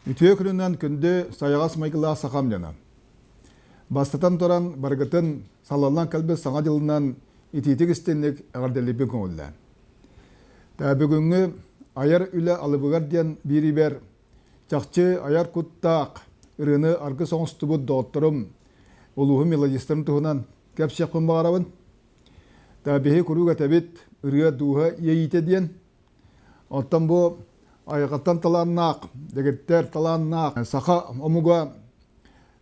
Үтüе күнүнөн күндү сайагас майгыла сакамляна. Бастатан туран баргытын салалан калбы саңа жылынан ититик истенник агарделипи көңүллән. Та бүгүнгү аяр үле алыбыгар диен бирибер чакчы аяр куттак ырыны аргы соңстубут доотторум улуһу мелодистерин туһунан кепсекпын багарабын. Та бихи куруга табит ырыа дуha ейите диен. Оттан бу айгаттан таланнак, дегеттер таланнак, саха омуга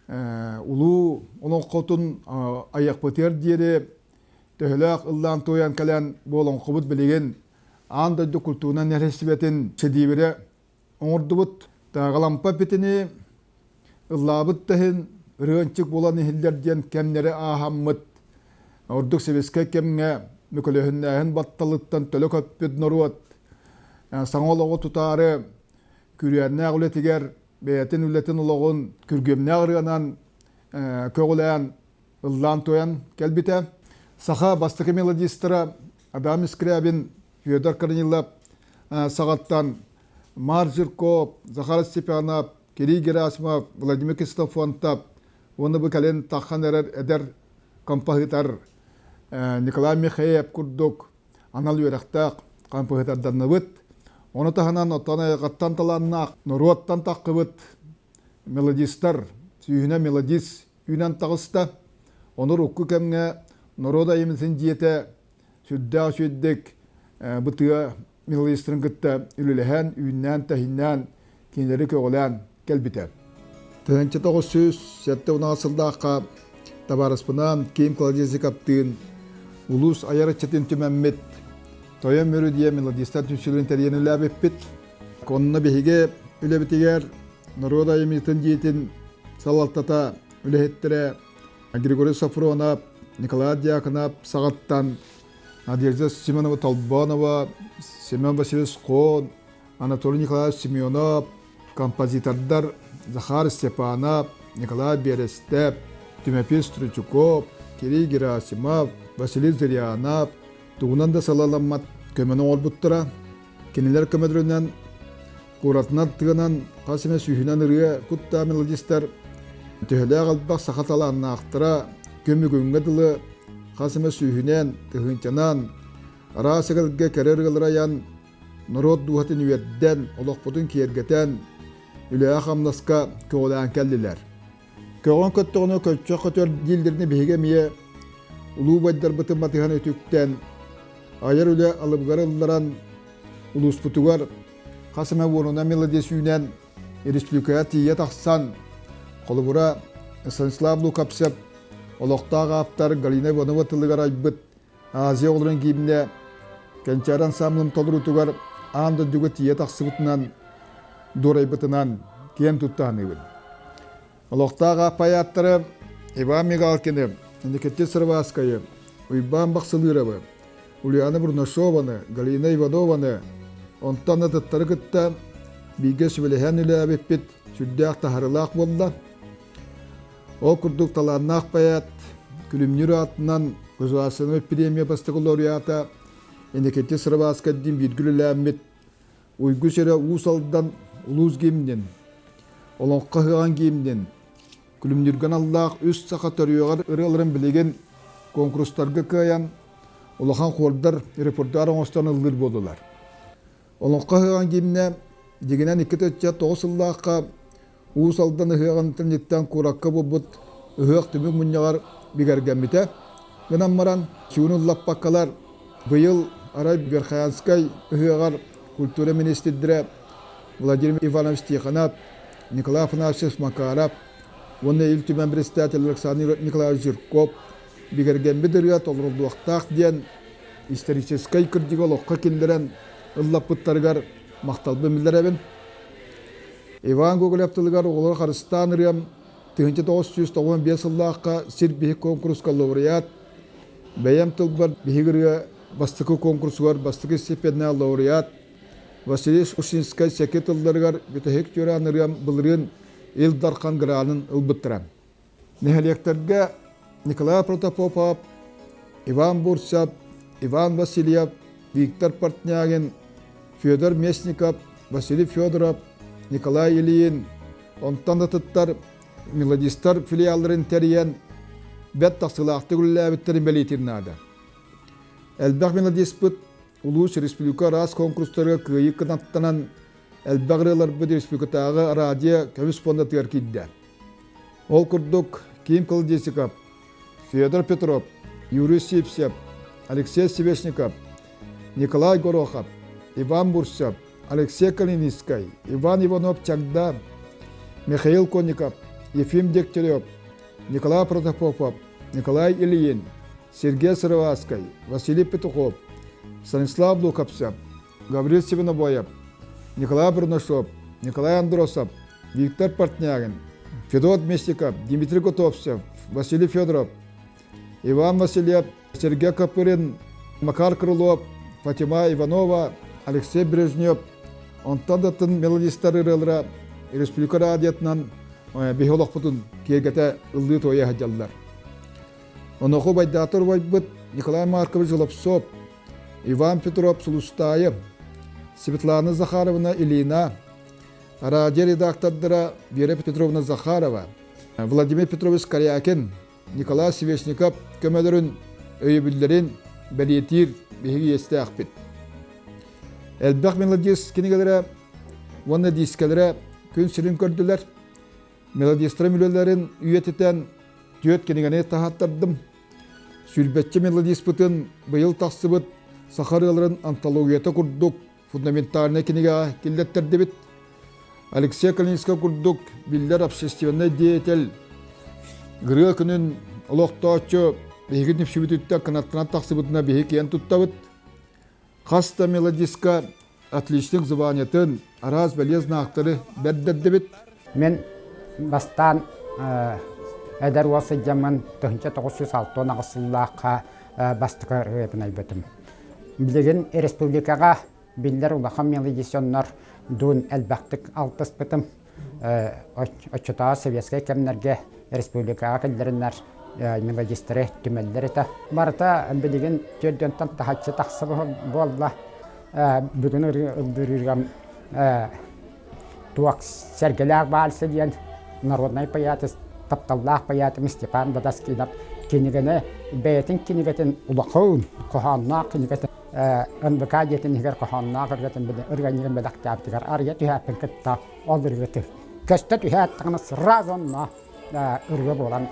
улуу олонкотун аяқпытер диере төхөлөк ыллан тоян калан болонкобут билеген андайды культурнан нересибетин чедибире оңордубут тагалампа битини ыллабыт тахин рыөнчик болан ихиллер диен кемнере ахаммыт ордук себеске кемге мүкөлөһүннәһин батталыттан төлө көппүт норуот саңолого тутары күрүәннәг үлетигер бәятин үлетин улогун күргөмнәг рыанан көгөлән ыллан тоян келбите саха бастыкы мелодистера Адам Скрябин, Федор Корнилов сагаттан Мар Жирков, Захар Степанов, Кирилл Герасимов, Владимир Кристофонтов, оны бы кален тахан эдер композитор Николай Михеев курдук анал юрактак композитордан ныбыт. Оны таханан оттана гаттан таланнак, норуаттан таккыбыт мелодистер, сүйүнө мелодист үйнен тагыста. Оны рукку кемге норода емесин жиете сүддә сүддек бытыга мелодистерин гытта үлелеһен үйнен тахиннан киндери көгөлән келбите. 1907 асылдакка табарыспынан кем кладези каптын улус аярычытын түмәммет Тоян мөрүдия мелодистар түшүлүн терьен үләбеппит. Конна беһиге үләбитигер народа емитин диетин салалтата үләһеттере Григорий Сафронов, Николай Дьяконов сагаттан Надежда Симонова Толбанова, Семен Васильевич Кон, Анатолий Николаевич Семенов, композитордар Захар Степанов, Николай Берестеп, Тимофей Стручуков, Кирилл Герасимов, Василий Зырянов, тугунан да салаламмат көмөнө олбуттара кенелер көмөдрөнөн куратнан тыгынан касыме сүйүнөн ырыа кутта мелодистер төһөлө албак сахаталанна актыра көмөгөнгө дылы касыме сүйүнөн тыгынчанан арасыгылга керергылараян народ дуһатын үйерден олокпутун киергетен үлээ хамнаска көөлөн келдилер көөн көттөгөнө көччө көтөр дилдерни биге мие улуу байдар бытын батыган өтүктен Аяр үле алыбгарылларан улуспутугар қасыма орнына мелодисүйнен республикая тие тақсан қолыбыра Станислав Капсеп олықтағы аптар Галина Иванова тылығар айбыт Азия олырын кейімне кәнчаран самлым толырутугар аңды дүгі тие тақсыбытынан дорайбытынан кен тұттағын өйін. Олықтағы апаяттары Иван Мигалкины, Никите Сырваскайы, Уйбан Бақсылыровы, Ульяна Бурнашованы, Галина Иванованы, онтан атыттары кытта биге сөбелеһен үле әбеппет сүрдәк тахарылақ болда. Ол күрдік таланнақ баят, күлімнер атынан Көзуасыны премия бастығы лауреата Энекетте Сырваска дин биргүлі әммет уйгу сері уусалдан улуз геймден, олонққа хыған геймден, күлімнерген Аллах үз сақа төріоғар ырылырын білеген конкурстарға каян Олахан хордар репортар оңостан ылдыр болдылар. Олонқа хыған геймне дегенен 2-9 ыллаққа уусалдан хыған интернеттен куракка болбут хыақ түмік мұньяғар бігергенбіте. Гынан маран сүйінің лаппаққалар бұйыл Арай Верхаянскай хығар культура министрдері Владимир Иванович Тихонов, Николай Афанасьевич Макаров, оны ел түмен председатель Александр Николаевич Жирков бігергенбідірге толырылдуақтақ ден историческай күрдігі олыққа кендерен ұллаппыттарғар мақталбы мілдеребін. Иван Гоголевтылығар олар Қарыстан ұрем 1995 ыллаққа сир бейік конкурсқа лауреат, бәйем тұлбар бейгірге бастықы конкурсуар бастықы стипендия лауреат, Василий Ушинскай сәкет ұлдарғар бетахек түран ұрем бұлырын елдарқан ғыранын ұлбыттыран. Нехелектерге Николай Протопопов, Иван Бурсов, Иван Васильев, Виктор Портнягин, Федор Местников, Василий Федоров, Николай Ильин, Ondan da tıttar Melodistar filialların teriyen bet taksılaqtı güllabitlerin belitirnada. Elbaq Melodisput Ulus Respublika ras konkursları kıyık kınattanan elbaqrılar bu respublikatağı radyo korrespondentir kidde. Ol kurduk Kim Koldesikov, Fyodor Petrov, Yuriy Sipsev, Alexey Sveshnikov, Nikolay Gorokhov, Ivan Bursev, Alexey Kaliniskay, Ivan Ivanov Чагда, Mikhail Konnikov, Yefim Degtyaryov, Nikolay Protopopov, Nikolay Ilyin, Sergey Sırvaskay, Vasily Petukhov, Stanislav Lukopsev, Gavril Sevenoboyev, Nikolay Brunashov, Nikolay Androsov, Viktor Portnyagin, Fedot Mesnikov, Dmitry Gotovsev, Vasily Fedorov, Ivan Vasilyev, Sergey Kapirin, Makar Krylov, Fatima Ivanova, Alexey Brezhnev, ondan da tın melodistler ırılra Respublika Radyo'ndan biholog putun kergete ıldığı toya hacallar. Onoku baydatır vaybıt Nikolay Markovich Zolopsov, Ivan Petrov Sulustayev, Svetlana Zakharovna Ilina, radyo redaktorları Vera Petrovna Zakharova, Vladimir Petrovich Karyakin, Nikolay Sveshnikov kömelerin öybüllerin beliyetir bihigi yeste akbet. Elbaq melodis kinigelere, vanna diskelere gün sirin gördüler. Melodistra mülelerin üyetiten düet kinigene tahattırdım. Sülbetçi melodisputun bıyıl taksıbıt Sakharyaların antologiyata kurduk. Fundamentalne kiniga killettirdi bit. Alexey Kaliniska kurduk. Biller Absestivenna diyetel. Gırıya künün oloqtaçı bihigin nipsibitütte kanat taksıbıtına bihik yen tuttabıt. Hasta melodiska atleçlik zıvaniyatın araz beliyazna aktarı berdirdi bit. Men bastan eder olsa zaman 1906 nağısıllaqqa bastıqa röpünay bötüm. Bilgin Respublikaga biller ulaqam melodisyonlar dun elbaqtık altıs bötüm. Açıtağı Sovetskay kemlerge Respublikaga kilderinler melodistleri tümelleri ta. Barata bilgin tördöntan tahatçı taqsı bolla. Bugün ıldırırgam tuaq sergeler balsa diyen Народный поэт тапталлах поэтым Степан Бадаскинов кинигене бейтин кинигетин улахын коханна кинигетин НБК жетин хигер коханна кыргетин биде организм бедактаптыгар ария түһәппен кытта алдыргыты көстө түһәттигини сразонна үргө болан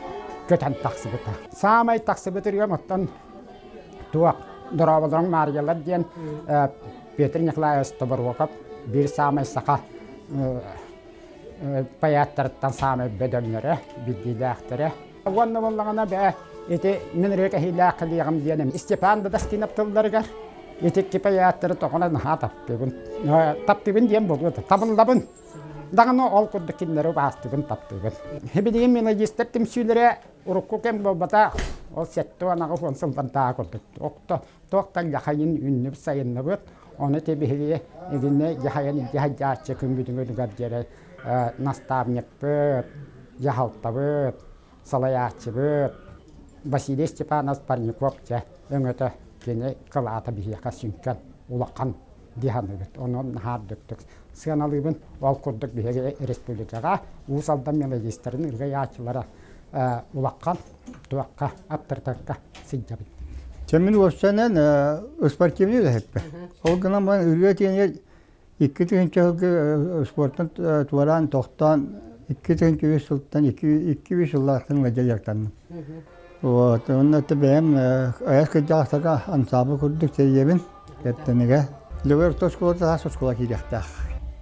көтөн таксыбыта самай таксыбытырга моттон туак дороболдорун мариялар диен Петр Николаевич Тобороков бир самай сака Паяттарттан самай бөдөлнөрө, биддилээхтере. Онна боллагана бе, эти менрек ахилаак кылыгым диенем. Степан Бадаскинов тылдарыгар. Этекки паяттары токона нахатап. Таптыбын диен болду. Табылдабын. Даганы ол курдук кинлери бастыбын таптыбын. Хебидиген мелодистер тимсүлере урукку кем болбата ол сетто анагы фонсылдан таа курдук. Окто токтан жахайын үннүп сайынныбыт. Оны тебиге эгине жахайын жахаачы күнгүдүнгө гаджере. Наставник бөт, жахалтабыт, салаячыбыт, Василий Степанов Парников же өңөтө кене кылаата бихияка сүнкөн улаккан диханыбыт. Онун хардыктык сыаналыбын ол курдук бихеге республикага уусалдан мелодистерин ыргаячылара улаккан туакка аптыртакка сыйжабыт. Чемин осчанан спортивный лехпе. Ол гана мен үргөтене 2000 спорттан туаран тоқтан 2000 жылдан 200 жыллардың мәжелектен. Вот, онда бәм аяқ жағастарға ансабы көрдік тейебін кеттенеге. Лөвер тошколы тас школа киректақ.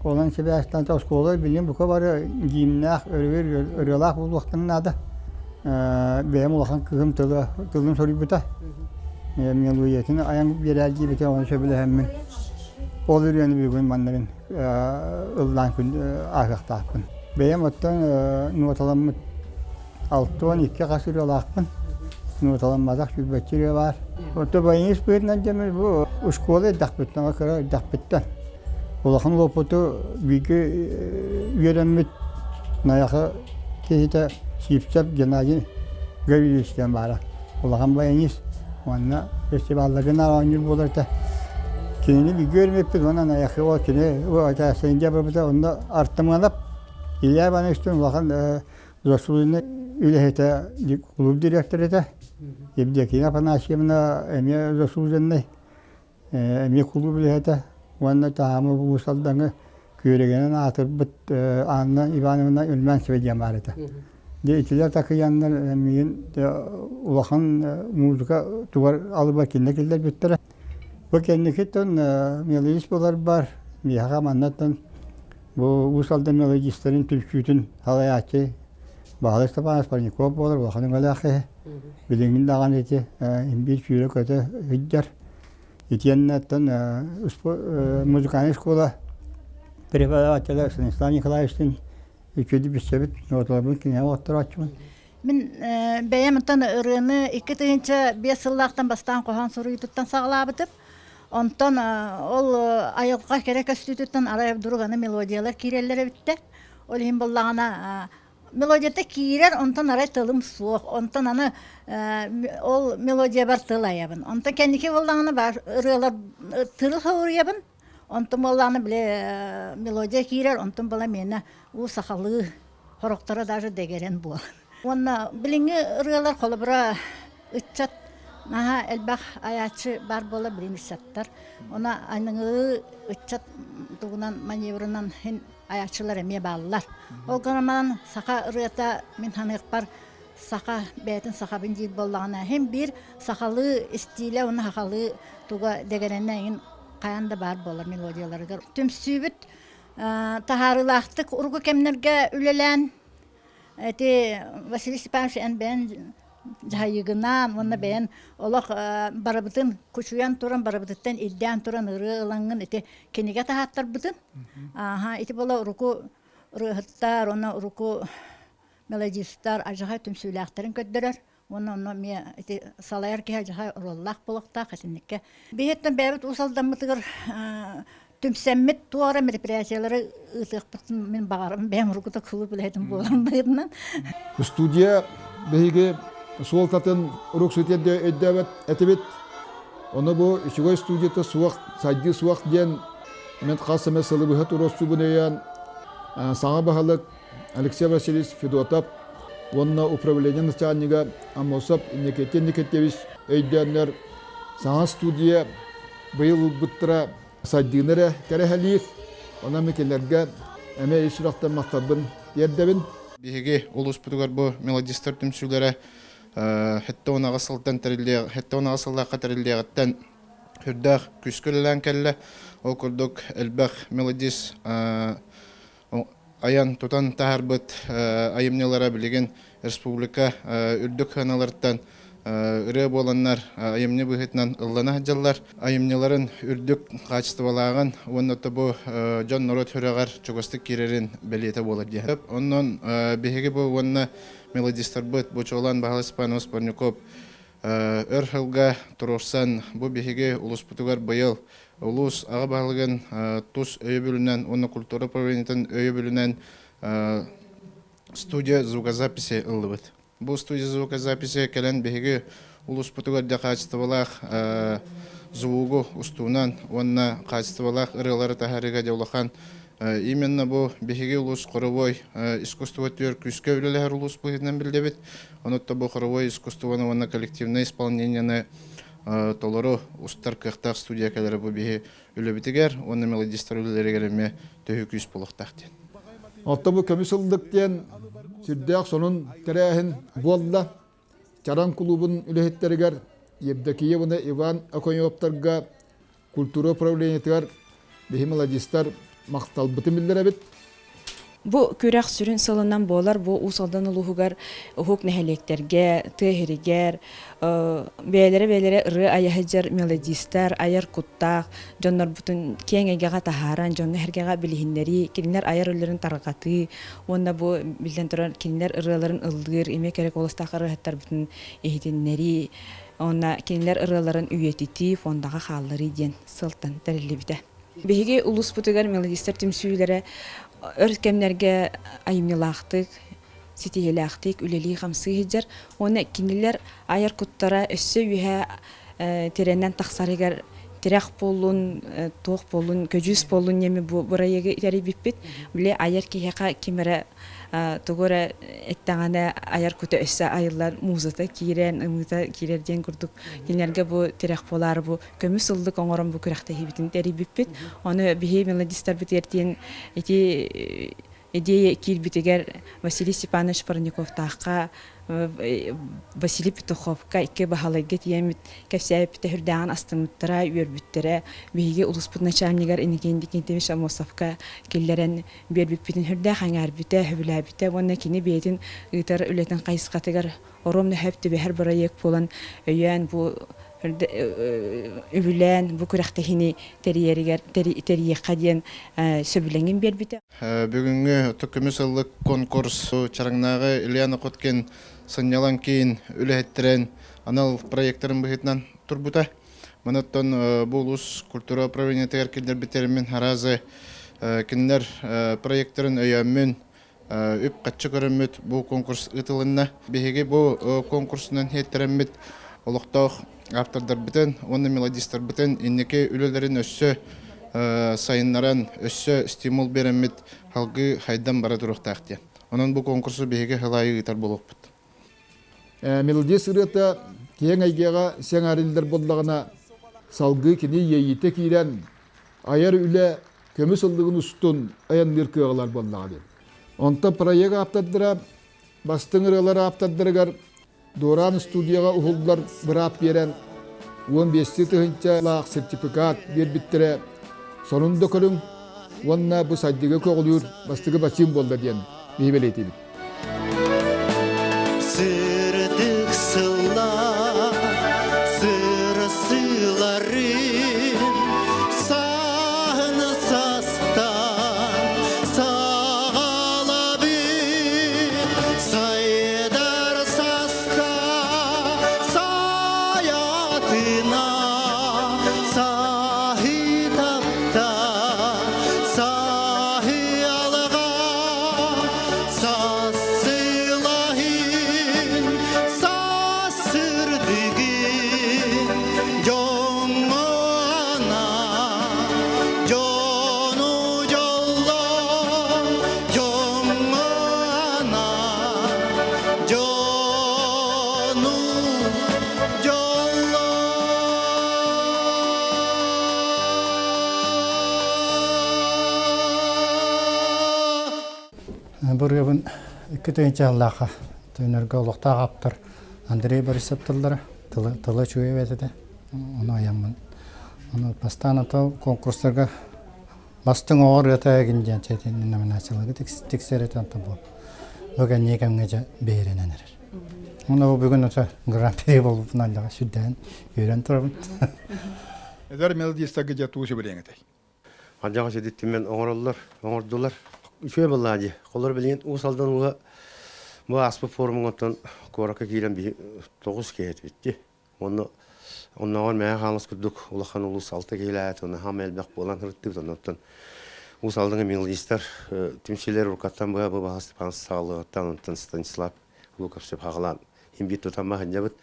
Олан себәстан тошколы билем бұқа бары гимнақ өрелақ бұл уақытын нады. Бәм олақан кығым тылым сөрі бұта. Мен уйетін аяң берәлгі бете оны сөбілі әмін. Ол үрені бүгін маннарын ылдан күн ағықтақпын. Бәйім оттан нуаталамын 6-12 қасыр олақпын. Нуаталамадақ жүрбәтчері бар. Отты байыңыз бұйырнан демір бұл ұшқолы дақпыттан қыра дақпыттан. Олақын лопыты бүйкі үйеренмет наяқы кейті сипсеп Геннадий Гавриловичтен бары. Олақын байыңыз онына фестивалларын араңыр болырды. Kini bir görmeyip ondan ayakı o kini o atasınca burada onda arttımlanıp Илья Ивановичтың лахан Расулыны үлехете клуб директоры да. Евдокия Афанасьевна эме Расулыны эме клуб үлехете. Уанна таамы бусалдаңы көрегенен атырбыт Анна Ивановна Ульманцева диамарыта. Дейтилер такыяннар мен улахан музыка тугар алып келдер келдер биттер. Бу кеннекеттен мелодист болар бар. Мияга маннаттан бу усалда мелодистерин түлкүтүн халаячы Бағалыста баңыз Парников болар, улаханың галахы. Билеңін даған еті, имбир күйрі көті үддер. Етеннеттен музыкальный школа преподавателя Станислав Николаевичтің үкеді бісебіт ноталарбын кене оттыр атчымын. Мен бәйемінтен ұрыны 2-5 сыллақтан бастан қоған сұры ютуттан сағылабытып, онтан ол айылға керек өстүтүттен арайып дұрғаны мелодиялар кирелері бітті. Ол ең болағына мелодията кирер, онтан арай тылым суық, онтан аны ол мелодия бар тыл аябын. Онтан кәндеке болағына бар ұрылар тырыл хауырыябын, онтан болағына біле мелодия кирер, онтан бола мені у сақалы хорықтары даже дегерен бол. Онна біліңі ұрылар қолы бұра үтчат, маға әлбақ аячы бар бола білін үтчаттар. Она айныңы үтчат туғынан маневрынан хен аячылар әме балылар. Ол ғанаман сақа ұрыята мен ханық бар сақа бәйтін сақа бін дейіл болағына. Хем бір сақалы стилі, оны хақалы туға дегененен қаянда бар болар мелодияларға. Түмсүйбіт тахарылақтық ұрғы кемнерге үлелән. Әте Василий Степанович ән бән жайығынан, онна бән олақ барабытын күшуян тұран, барабытыттан иддян тұран ұры ылаңын әте кенеге тахаттар бұтын. Әте бола ұрықу ұрығыттар, онна ұрықу мелодистар ажығай түмсүйләқтарын көддірер. Онна мен салайар ке ажығай ұрыллақ болықтақ әтінікке. Бейеттен бәбіт ұсалдан мұтығыр түмсәммет туара мероприятиялары ытық бұтын мен бағарым бәм ұрықыта күлі білетін болам бұйырынан. Студия бәйге суал татын урок сөйтерде өйдәбет әтебет. Оны бұл үшігой студията суақ, сайды суақ ден мен қасы мәсілі бұхат уросу бұнаян саңа бағалық Алексей Васильевич Федотап, онына управление начальника Амосап Никеттевич өйдәнлер саңа студия бұйыл бұттыра сайдығыныры кәрәхәлиев, она мекелерге әмә ешірақтан мақтарбын ердебін. Беге улус бұтығар бұл мелодистер түмсүлері хетті онаға сыллаққа тәрілдеғаттан хүрдақ күскілілән кәлі. Ол күрдік әлбәқ мелодист аян тұтан тағар бұт айымнелара білеген республика үрдік ханаларттан үрі боланнар айымне бұғытынан ұллана жаллар. Айымнеларын үрдік қачыстывалаған, оннаты бұл жон нұрот хүрағар чоғыстық керерін бәлеті болар дейіп. Оннан беге бұл онна мелодистар бұт, бұл чоғылан Бағалы Спанос Парников өр хылға тұрорсан бұл беге ұлыс бұтығар бұйыл. Ұлыс аға бағылығын тұс өйі бөлінен, оны культура правленетін өйі бөлінен студия звукозаписи ұлы бұт. Бұл студия звукозаписи кәлін беге ұлыс бұтығарда қачыстывалақ звугу ұстуынан, онына қачыстывалақ ұрылары тахарыға деулақан. Именно бұл беге ұлыс қорывой искусство төр күске өлелер ұлыс бұғытынан білдебет. Онытта бұл қорывой искусствоны онына коллективное исполнениені толыру ұстар қықтақ студия кәлері бұл беге өлебетігер, оны мелодистар өлелерігеріме төхі күс болықтақ ден. Алта бұл комиссылдықтен сүрдәк сонын тәрәхін болда Чаран клубын үліхеттерігер Евдокиевна Иван Аконьоптарға культура управлениетігер бейі мелодистар мақтал бұтын білдірі бет. Бу күрәк сүрін сылынан болар, бу усалдан улуғығар ұғық нәхелектерге, түйірігер, бәйлері ұры аяхыджар мелодистар, аяр құттақ, жонлар бұтын кеңегеға тахаран, жонны әргеға білігіндері, келінлер аяр өлерін тарғаты, онда бу білден тұрар келінлер ұрыларын ылдыр, еме керек олыстақ ұрығаттар бұтын ехетінлері, онда келінлер ұрыларын үйететі, фондаға қалылары ден сылтан тәрілі біді. Беге улус бұтығар мелодистар түмсүйлері өрткемлерге айымнылақтық, сетегелақтық, үлелі қамсы хеджер. Оны кенелер аяр құттара өссі үйе тереннен тақсарығар тирах болун, тоқ болун, көжүс болун неми бу бурайыгы итери биппит. Биле аяр кихека кимере тогора эттагана аяр күтө өссө айыллар музата кирен, ымыта кирерден курдук. Кинерге бу тирах болар бу көмүс ылдык оңорон бу күрәхтә хибитин тери биппит. Аны бихи мелодистар битертен эти идея кирбитегер Василий Степанович Парников тахка Василий Петуховка ике бахалагы тиемит кәсәп тәһүрдән астымыттыра үрбүттере биге улуспут начальнигар инегенди кентемиш Амосовка киллерен бербиппитин хүрдә хаңар бите хөбүлә бите вона кини бетин ытар үлетен кайсыкатыгар оромны хөптү бер проект болан өйән бу өвүлән бу күрәхтәһини терiyerigер дигән сөбүләнгән бербите. Бүгүнгү төкүмүс ыллык конкурс чараңнагы Ильяна Коткен сынялан кейін үләһеттерен анал проекттарын быһытнан турбута. Манаттан булус культура управление тегер килдер битермен харазы киндер проекттарын өйәммен үп катчы көрөмөт бу конкурс ытылынна. Беге бу конкурсунан хеттереммит олуктак автордар битен, оны мелодистар битен иннеке үлелерин өссө сайыннаран өссө стимул береммит халгы хайдан бара туруктакты. Онун бу конкурсу беге халайы ытар болуппут. Мелодист ырыта кең айгега сең арилдер боллагына салгы кини йейите кирен аяр үле көмүс ылдыгын устун аянныр кыгалар боллагы. Онта проект аптадыра бастың ыралар аптадыргар Доран студияга ухулдар бирап берен 15 тыгынча лак сертификат бербиттере сонунда көрүң онна бу саддыга көглүр бастыгы бачым болду ден бейбелети. Сырдык сылла сырсыларын саны састан сағалабы сайдар саска саятына сахи тапта сахи алға сасылахин сасырдыгин жоңана жону жолло жоңана жону жолло. Бургабын 2-нче аллаха төнөргө улуктак аптыр Андрей Борисовтылдары тылы чуй ветеде. Оны аямын. Оны постоянно конкурстарга бастың оор ятагын жанчетин номинацияларга тексерет антабол. Бүгүн негемге берененер. Оны бүгүн өтө гран-при болуп налга сүддөн үйрөн турабын. Эдер мелодистага жатуучу белеңете. Анжаға сөйдеттімен оңырдылар. Үшөй баллади. Қолар білген ұсалдан ұға бұл аспы форумын оттан қораққа кейлен 9 кейет бітті. Оннағын мәе қалыс күрдік ұлақан ұлыс 6 кейләт, оны хам әлбәқ болан ғырттық. Оттан ұсалдыңы мелодистар түмшелер ұрқаттан бұға бұл бағасты пансы сағылығыттан оттан Станислав Луковсеп хағылан. Ембет тұтан мағын жабыт.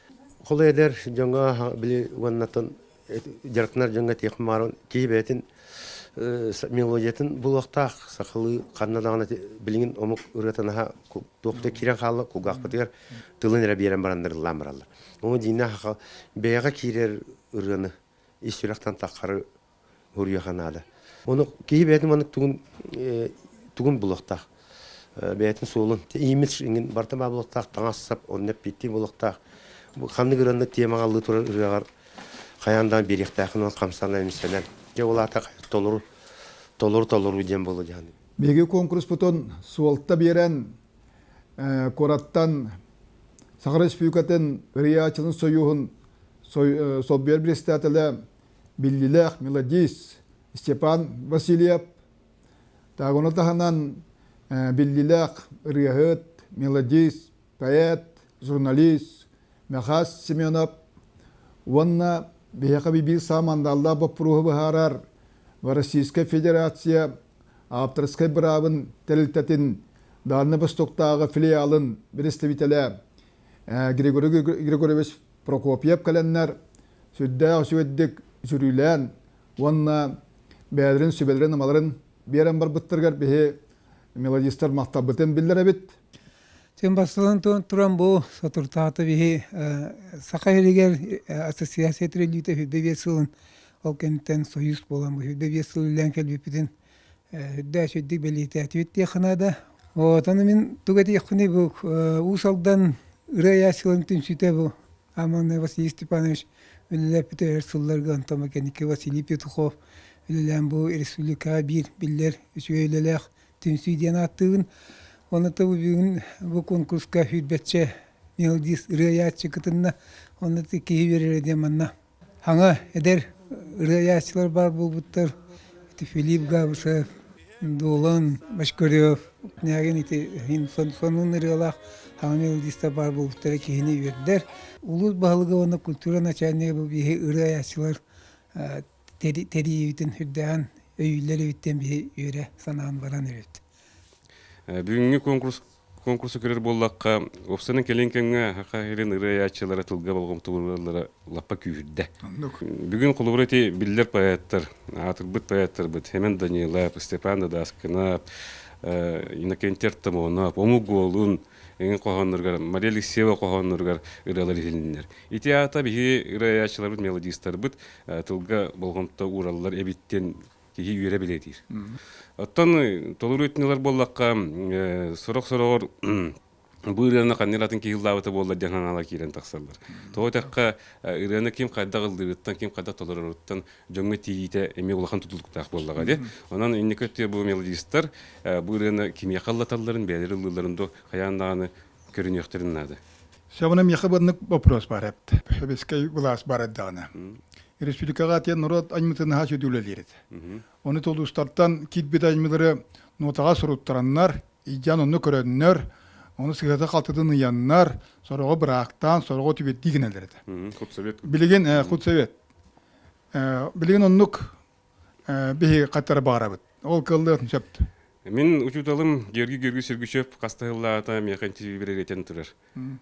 Қолы әдер жаңға білі ұғаннаттан жарқынар жаңға текімарын кейбәтін мелодиятын булактак сакылы каннадагына билген омук үрөтөнаха топте кирен халы кугакпытыр тылын рабиерен барандар ламралар. О дина ха бега кирер үрөны исүрактан таккары үрөханада. Оны кейбетин аны тугун булактак. Бетин солун имидж ingen бартама булактак таңассап оннеп битти булактак. Бу ханны гөрөндө темага алды турар үрөгөр каяндан беректакын камсана эмселер. Олата толур дем болу жаны. Беги конкурс бутон суалта берен кораттан Сахара Республикатын Риячылын союхун Соббер Брестателе Биллилех мелодист Степан Васильев тагуна таханан Биллилех Риахет мелодист поэт журналист Мехас Семенов ванна беяка бибир самандалда бапруhu бахарар в Российская Федерация авторской бравын тәлілтәтін Дальний Востоктағы филиалын представителі Григорьевич Прокопьев кәләннәр сүдді өсуеддік жүрілән Онна бәдірін, сөбелерін, амаларын берен бар бұттырғар бейе мелодистар мақтабытын білдер әбет. Тем басталан туран бұл сатуртаты бейе сақа ерегер ассоциация трелюте хүдде бесілін ол кенттен союз болан бұл хүдде бесілін лән кәлбепіден хүдде әшөддік бәлейті әтуетте қынада. Отаны мен тугати яқыны бұл ұсалдан ұрай асылын түнсүйте бұл Аманный Василий Степанович өлеләпіті әрсылларға антама кәнеке Василий Петухов өлелән бұл республика бір білдер үші өлеләқ түнсүйден аттығын. Оны табы бүгін бұл конкурска хүдбәтші мелодис ұрайатшы күтінна оны кейі берерден манна. Хаңа әдер ұрайатшылар бар бұл бұттар. Филипп Габышев, Долан, Башкөрев, нәген сонун ұрайлақ хаңа мелодиста бар бұл бұттары кейіне өрдер. Улус бағылығы оны культура начальные бұл бейі ұрайатшылар тәрі евітін хүрдән өйілер евіттен бейі өре санағын баран өрет. Бүгінгі конкурсы көрер боллаққа опсының келенкенге хақайрын ұрайатшылары тылға болғым тұғырлары лаппа күйірді. Бүгін құлығыреті білдер паяттар, атырбыт паяттар бұд, Хемен Данилап, Степан Дадаскинап, Иннокентер Тамонап, Омуголун, Еңін қоғанырғар, Мария Алексеева қоғанырғар ұралар елінер. Ити ата бігі ұрайатшылар бұд, мелодистар бұд, тылға болғымта ұралар әбіттен кейі үйері білетір. Оттан толыр өтінелер боллаққа сұрық-сұрығыр бұл үрені қаннелатын кейілдауыты болды жаңан ала кейлен тақсалдар. Тоғытаққа үрені кем қайда қылдырыттан, кем қайда толыр ұрыттан жоңы тейіті әме ұлақан тұтылықтақ боллаға де. Онан иннекөтте бұл мелодистар бұл үрені кеме қаллаталарын, бәлері ұлыларында қаяндағаны көрін өқтерін нады. Сәбінім еқі бұдынық вопрос бар әпті. Бескай бұлас бар әддағына. Республикаға тен нұрат аньмытын ға сөдеулелер еді. Оны толыстарттан китбет аньмылары нотаға сұруттараннар, идян оны көріннер, оны сығата қалтыдың ұяннар, сұрығы бірақтан, сұрығы түбет дейін әлдер еді. Білеген құтсовет. Білеген оннық бейі қаттары бағара бұд. Ол қылды өтін сөпті. Мен учуталым Георгий Сергушев қастығыллағата меқанчы берегетен тұрар.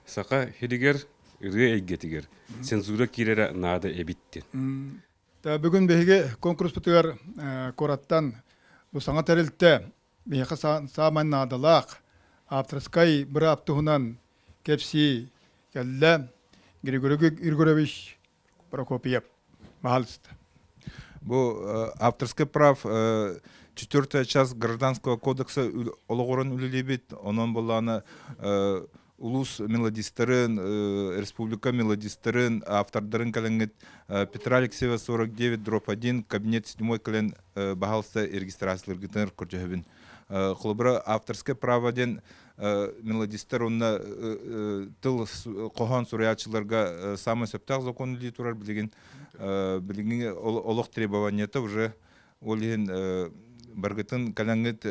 Сақа хедігер үрге әйгетігер. Цензура керері нады әбіттен. Бүгін бейге конкурс бұтығар кораттан бұл саңа тәрілтті бейге сааман надалақ Аптрασκай бір аптығынан кепси кәлі Григорий Григорьевич Прокопьев мағалысты. Бұл авторский прав 4-я часть Гражданского кодекса олығырын үлілебет, онын боланы улус мелодистарын, республика мелодистарын, автордарын кәлінгет Петра Алексеева 49/1 кабинет 7 кәлін бағалысы регистрациялар гітінер көржігібін. Құлыбыра авторский праваден мелодистар онына тыл қоған сұраятшыларға самый сөптақ закон үлі тұрар білген олық требованиеті уже олеген баргытын кәлінгет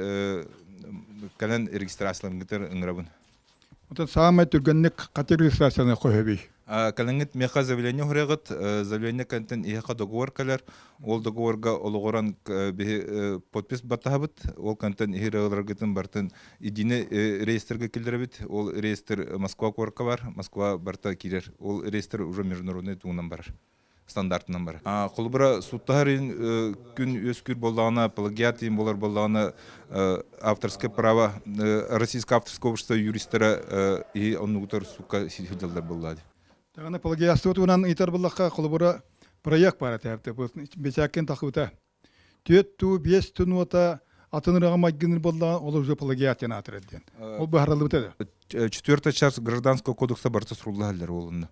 кәлін регистрациялар гітер ұңырабын. Отын самый түргеннік қатер регистрацияны қойыбей. Кәлінгет меха заявление хүрегіт, заявление кәнтен иеқа договор кәлер, ол договорға олығыран подпис батағабыт, ол кәнтен иерағылар гітін бартын идіне реестрге келдіребіт, ол реестр Москва корқа бар, Москва барта келер, ол реестр уже международный туғынан бар. Стандартынан бар. Құлыбыра суттағарин күн өскүр болдағына, плагиатин болар болдағына авторское право, Российское авторское общество юристера и оннуғытар суқа сиділдер болады. Тағаны плагиатствот ұнан итар болаққа құлыбыра проект бар әтәпті. Бесәккен тақыбыта. 4-5 түн ота атынырыға майгыныр болдаған ол уже плагиатин атыр әдден. Ол бағаралы бұтады. 4-я часть Гражданского кодекса барты сұрулағалар олында.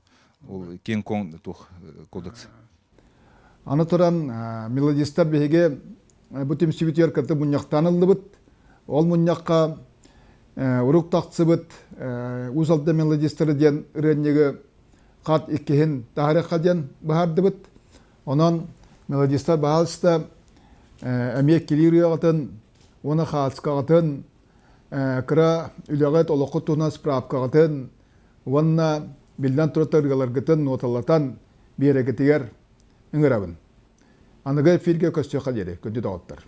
Ол кен кодекс. Аны тұран мелодистар бейге бұтым сүйбетер кірті мұнияқтанылды бұд. Ол мұнияққа ұруқ тақсы бұд. Ұзалды мелодистары ден үреннегі қат еккеген тағырыққа ден бағарды бұд. Онан мелодистар бағалысты әмек келер ұяғытын, оны қағатысқағытын, кіра үліғет олықы тұғына справқағытын, онына билдан тұраттарғалар гітін ноталатан берегетігер үңірабын. Анығы фирге көсте қадері, көнді дауыттар.